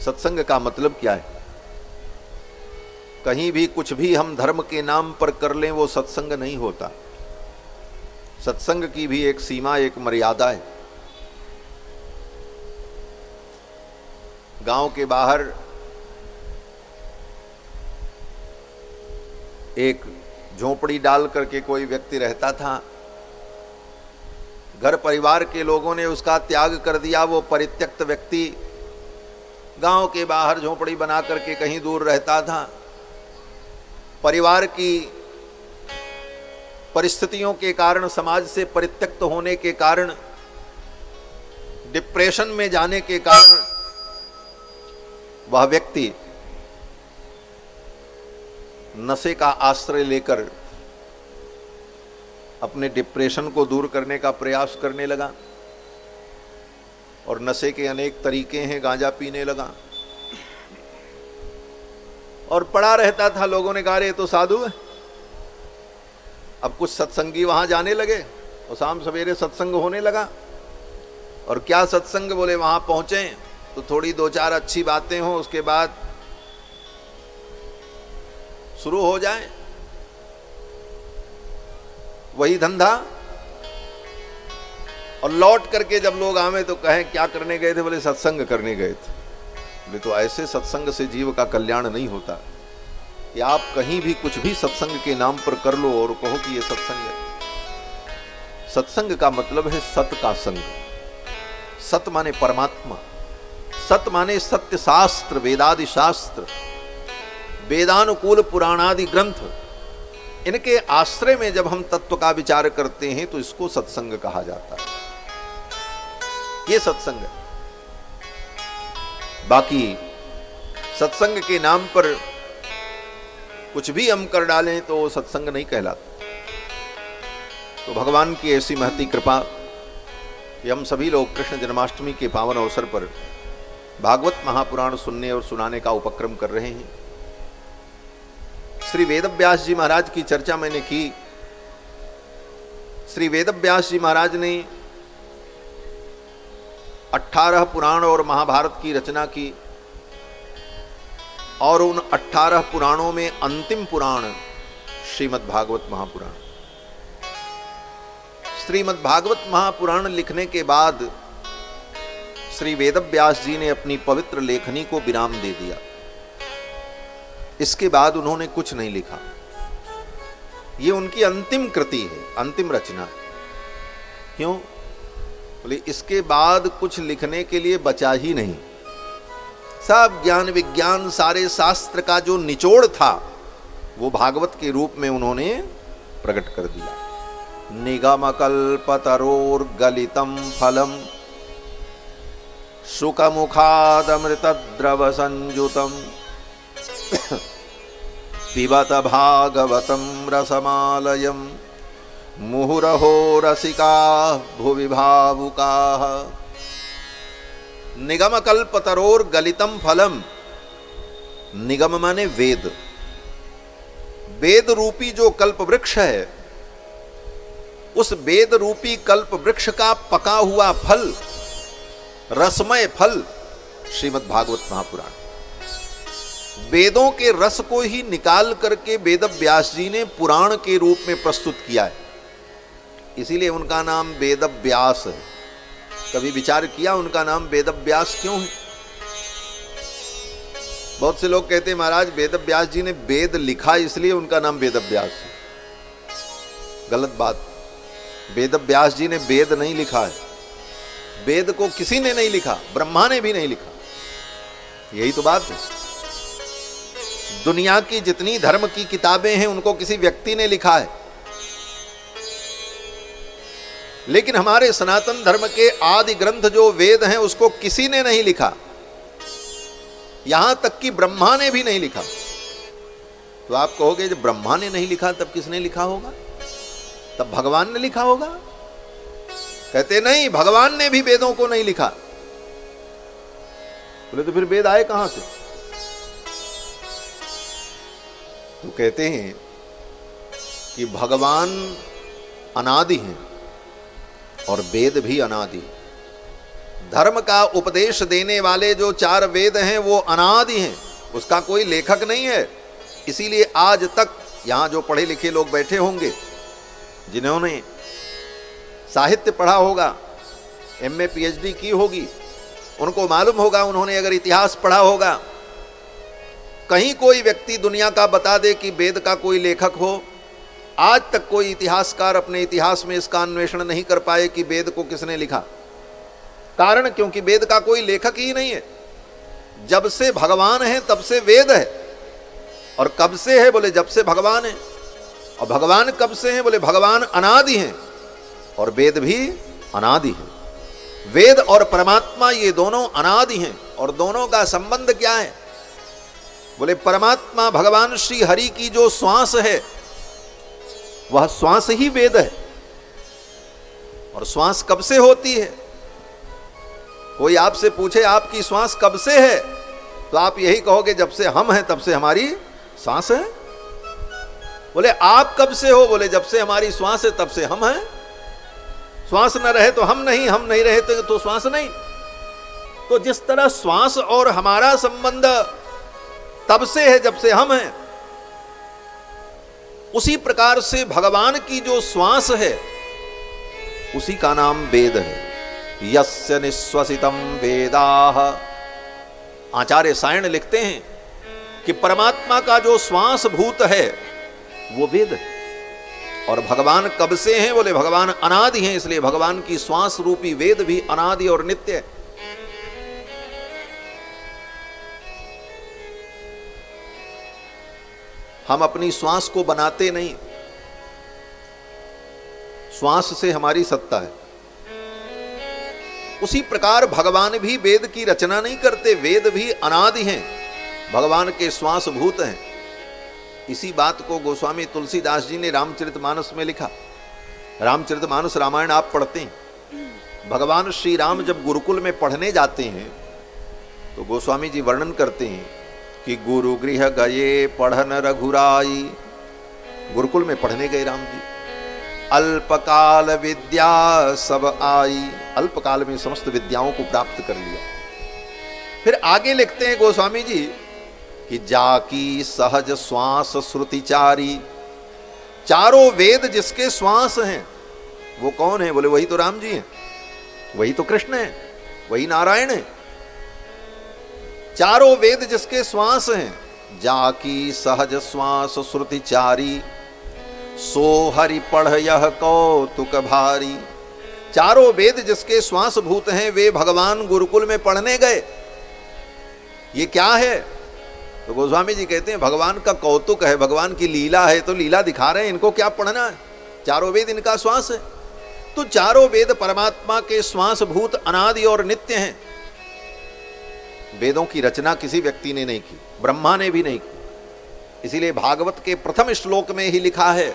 सत्संग का मतलब क्या है? कहीं भी कुछ भी हम धर्म के नाम पर कर लें वो सत्संग नहीं होता। सत्संग की भी एक सीमा, एक मर्यादा है। गांव के बाहर एक झोपड़ी डाल करके कोई व्यक्ति रहता था। घर परिवार के लोगों ने उसका त्याग कर दिया। वो परित्यक्त व्यक्ति गांव के बाहर झोपड़ी बना करके कहीं दूर रहता था। परिवार की परिस्थितियों के कारण, समाज से परित्यक्त होने के कारण, डिप्रेशन में जाने के कारण वह व्यक्ति नशे का आश्रय लेकर अपने डिप्रेशन को दूर करने का प्रयास करने लगा। और नशे के अनेक तरीके हैं, गांजा पीने लगा और पड़ा रहता था। लोगों ने कहा, रे तो साधु है। अब कुछ सत्संगी वहां जाने लगे और शाम सवेरे सत्संग होने लगा। और क्या सत्संग, बोले वहां पहुंचे तो थोड़ी दो चार अच्छी बातें हो, उसके बाद शुरू हो जाए वही धंधा। और लौट करके जब लोग आवे तो कहें क्या करने गए थे? बोले सत्संग करने गए थे। बोले तो ऐसे सत्संग से जीव का कल्याण नहीं होता कि आप कहीं भी कुछ भी सत्संग के नाम पर कर लो और कहो कि ये सत्संग है। सत्संग का मतलब है सत का संग। सत माने परमात्मा, सत माने सत्य शास्त्र, वेदादि शास्त्र, वेदानुकूल पुराणादि ग्रंथ। इनके आश्रय में जब हम तत्व का विचार करते हैं तो इसको सत्संग कहा जाता है। ये सत्संग है। बाकी सत्संग के नाम पर कुछ भी हम कर डालें तो वो सत्संग नहीं कहलाता। तो भगवान की ऐसी महती कृपा कि हम सभी लोग कृष्ण जन्माष्टमी के पावन अवसर पर भागवत महापुराण सुनने और सुनाने का उपक्रम कर रहे हैं। श्री वेदव्यास जी महाराज की चर्चा मैंने की। श्री वेदव्यास जी महाराज ने 18 पुराण और महाभारत की रचना की। और उन 18 पुराणों में अंतिम पुराण श्रीमद् भागवत महापुराण। श्रीमद् भागवत महापुराण लिखने के बाद श्री वेदव्यास जी ने अपनी पवित्र लेखनी को विराम दे दिया। इसके बाद उन्होंने कुछ नहीं लिखा। ये उनकी अंतिम कृति है, अंतिम रचना। क्यों? बोले इसके बाद कुछ लिखने के लिए बचा ही नहीं। सब ज्ञान विज्ञान, सारे शास्त्र का जो निचोड़ था वो भागवत के रूप में उन्होंने प्रकट कर दिया। निगम कल्पतरोर गलितम फलम शुकमुखादमृत द्रव संयुतम पिबत भागवतम रसमालयम मुहुरहो रसिका भुवि भावुकाः। निगम कल्पतरोर गलितम फलम। निगम माने वेद। वेद रूपी जो कल्प वृक्ष है, उस वेद रूपी कल्प वृक्ष का पका हुआ फल, रसमय फल श्रीमद् भागवत महापुराण। वेदों के रस को ही निकाल करके वेदव्यास जी ने पुराण के रूप में प्रस्तुत किया है। इसीलिए उनका नाम वेदव्यास है। कभी विचार किया उनका नाम वेदव्यास क्यों है? बहुत से लोग कहते हैं महाराज वेदव्यास जी ने वेद लिखा इसलिए उनका नाम वेदव्यास है। गलत बात। वेदव्यास जी ने वेद नहीं लिखा है। वेद को किसी ने नहीं लिखा, ब्रह्मा ने भी नहीं लिखा। यही तो बात है। दुनिया की जितनी धर्म की किताबें हैं उनको किसी व्यक्ति ने लिखा है, लेकिन हमारे सनातन धर्म के आदि ग्रंथ जो वेद हैं उसको किसी ने नहीं लिखा। यहां तक कि ब्रह्मा ने भी नहीं लिखा। तो आप कहोगे जब ब्रह्मा ने नहीं लिखा तब किसने लिखा होगा? तब भगवान ने लिखा होगा। कहते नहीं, भगवान ने भी वेदों को नहीं लिखा। बोले तो फिर वेद आए कहां से? तो कहते हैं कि भगवान अनादि हैं और वेद भी अनादि। धर्म का उपदेश देने वाले जो 4 वेद हैं वो अनादि हैं, उसका कोई लेखक नहीं है। इसीलिए आज तक यहाँ जो पढ़े लिखे लोग बैठे होंगे, जिन्होंने साहित्य पढ़ा होगा, MA PhD की होगी, उनको मालूम होगा, उन्होंने अगर इतिहास पढ़ा होगा, कहीं कोई व्यक्ति दुनिया का बता दे कि वेद का कोई लेखक हो, आज तक कोई इतिहासकार अपने इतिहास में इसका अन्वेषण नहीं कर पाए कि वेद को किसने लिखा। कारण क्योंकि वेद का कोई लेखक ही नहीं है। जब से भगवान है तब से वेद है। और कब से है? बोले जब से भगवान है। और भगवान कब से हैं? बोले भगवान अनादि हैं और वेद भी अनादि है। वेद और परमात्मा ये दोनों अनादि हैं। और दोनों का संबंध क्या है? बोले परमात्मा भगवान श्री हरि की जो श्वास है वह श्वास ही वेद है। और श्वास कब से होती है? कोई आपसे पूछे आपकी श्वास कब से है, तो आप यही कहोगे जब से हम हैं तब से हमारी श्वास है। बोले आप कब से हो? बोले जब से हमारी श्वास है तब से हम हैं। श्वास न रहे तो हम नहीं रहे तो श्वास नहीं। तो जिस तरह श्वास और हमारा संबंध तब से है जब से हम हैं, उसी प्रकार से भगवान की जो श्वास है उसी का नाम वेद है। यस्य निश्वसितम वेदाः, आचार्य सायण लिखते हैं कि परमात्मा का जो श्वास भूत है वो वेद है। और भगवान कब से हैं? बोले भगवान अनादि हैं, इसलिए भगवान की श्वास रूपी वेद भी अनादि और नित्य है। हम अपनी श्वास को बनाते नहीं, श्वास से हमारी सत्ता है। उसी प्रकार भगवान भी वेद की रचना नहीं करते, वेद भी अनादि हैं, भगवान के श्वास भूत हैं। इसी बात को गोस्वामी तुलसीदास जी ने रामचरितमानस में लिखा। रामचरितमानस रामायण आप पढ़ते हैं, भगवान श्री राम जब गुरुकुल में पढ़ने जाते हैं तो गोस्वामी जी वर्णन करते हैं कि गुरु गृह गए पढ़न रघुराई। गुरुकुल में पढ़ने गए राम जी। अल्पकाल विद्या सब आई, अल्पकाल में समस्त विद्याओं को प्राप्त कर लिया। फिर आगे लिखते हैं गोस्वामी जी कि जाकी सहज श्वास श्रुतिचारी। चारों वेद जिसके श्वास हैं वो कौन है? बोले वही तो राम जी हैं, वही तो कृष्ण है, वही नारायण है। चारों वेद जिसके श्वास हैं, जाकी सहज श्वास श्रुतिचारी, सो हरि पढ़ यह कौतुक भारी। चारों वेद जिसके श्वास भूत हैं वे भगवान गुरुकुल में पढ़ने गए। ये क्या है? तो गोस्वामी जी कहते हैं भगवान का कौतुक है, भगवान की लीला है, तो लीला दिखा रहे हैं, इनको क्या पढ़ना है? चारों वेद इनका श्वास है। तो चारों वेद परमात्मा के श्वास भूत अनादि और नित्य हैं। वेदों की रचना किसी व्यक्ति ने नहीं की, ब्रह्मा ने भी नहीं की। इसीलिए भागवत के प्रथम श्लोक में ही लिखा है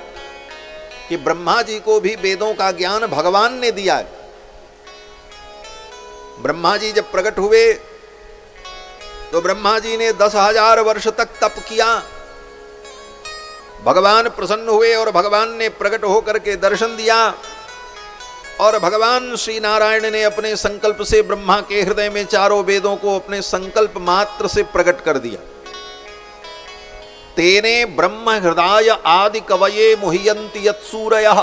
कि ब्रह्मा जी को भी वेदों का ज्ञान भगवान ने दिया है। ब्रह्मा जी जब प्रकट हुए तो ब्रह्मा जी ने 10,000 वर्ष तक तप किया। भगवान प्रसन्न हुए और भगवान ने प्रकट होकर के दर्शन दिया। और भगवान श्री नारायण ने अपने संकल्प से ब्रह्मा के हृदय में चारों वेदों को अपने संकल्प मात्र से प्रकट कर दिया। तेने ब्रह्म हृदय आदि कवये मुह्यन्ति यत्सूरयः।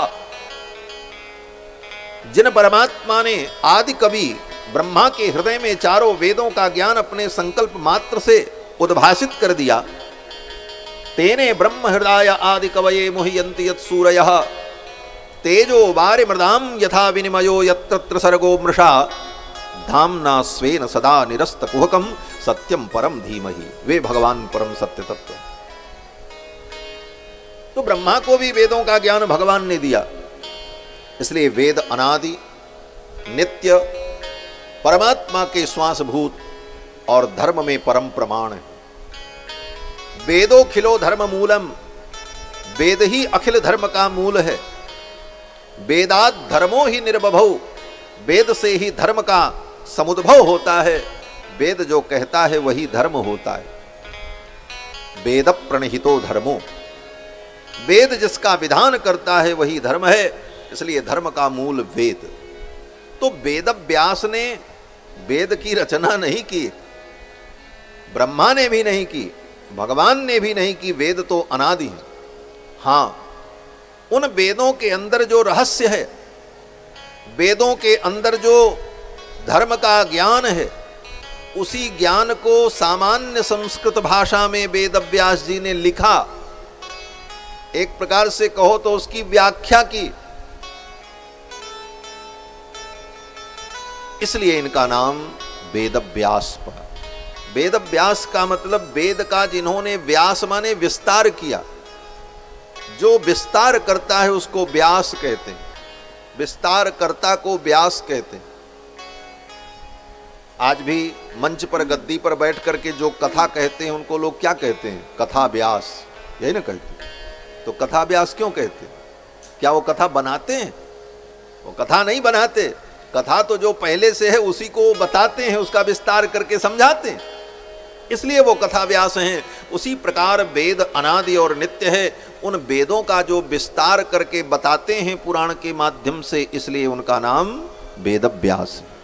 जिन परमात्मा ने आदि कवि ब्रह्मा के हृदय में चारों वेदों का ज्ञान अपने संकल्प मात्र से उद्भासित कर दिया, तेने ब्रह्म हृदय आदि कवये मुह्यन्ति यत्सूरयः तेजो वारि मृदाम यथा विनिमयो यत्र सर्गो मृषा धाम्ना स्वेन सदा निरस्त कुहकम सत्यम परम धीमहि। वे भगवान परम सत्य तत्व। तो ब्रह्मा को भी वेदों का ज्ञान भगवान ने दिया। इसलिए वेद अनादि नित्य परमात्मा के श्वासभूत और धर्म में परम प्रमाण है। वेदो खिलो धर्म मूलम, वेद ही अखिल धर्म का मूल है। वेदात धर्मो ही निर्भवौ, वेद से ही धर्म का समुद्भव होता है। वेद जो कहता है वही धर्म होता है। वेद प्रणहितो धर्मो, वेद जिसका विधान करता है वही धर्म है। इसलिए धर्म का मूल वेद। तो वेद व्यास ने वेद की रचना नहीं की, ब्रह्मा ने भी नहीं की, भगवान ने भी नहीं की, वेद तो अनादि है। हां, उन वेदों के अंदर जो रहस्य है, वेदों के अंदर जो धर्म का ज्ञान है, उसी ज्ञान को सामान्य संस्कृत भाषा में वेद व्यास जी ने लिखा, एक प्रकार से कहो तो उसकी व्याख्या की। इसलिए इनका नाम वेद व्यास पड़ा। वेद व्यास का मतलब वेद का जिन्होंने, व्यास माने विस्तार किया, जो विस्तार करता है उसको व्यास कहते हैं, विस्तार कर्ता को व्यास कहते हैं। आज भी मंच पर गद्दी पर बैठ करके जो कथा कहते हैं उनको लोग क्या कहते हैं? कथा व्यास, यही ना कहते हैं। तो कथा व्यास क्यों कहते हैं? क्या वो कथा बनाते हैं? वो कथा नहीं बनाते, कथा तो जो पहले से है उसी को बताते हैं, उसका विस्तार करके समझाते हैं, इसलिए वो कथा व्यास हैं। उसी प्रकार वेद अनादि और नित्य है, उन वेदों का जो विस्तार करके बताते हैं पुराण के माध्यम से, इसलिए उनका नाम वेद व्यास है।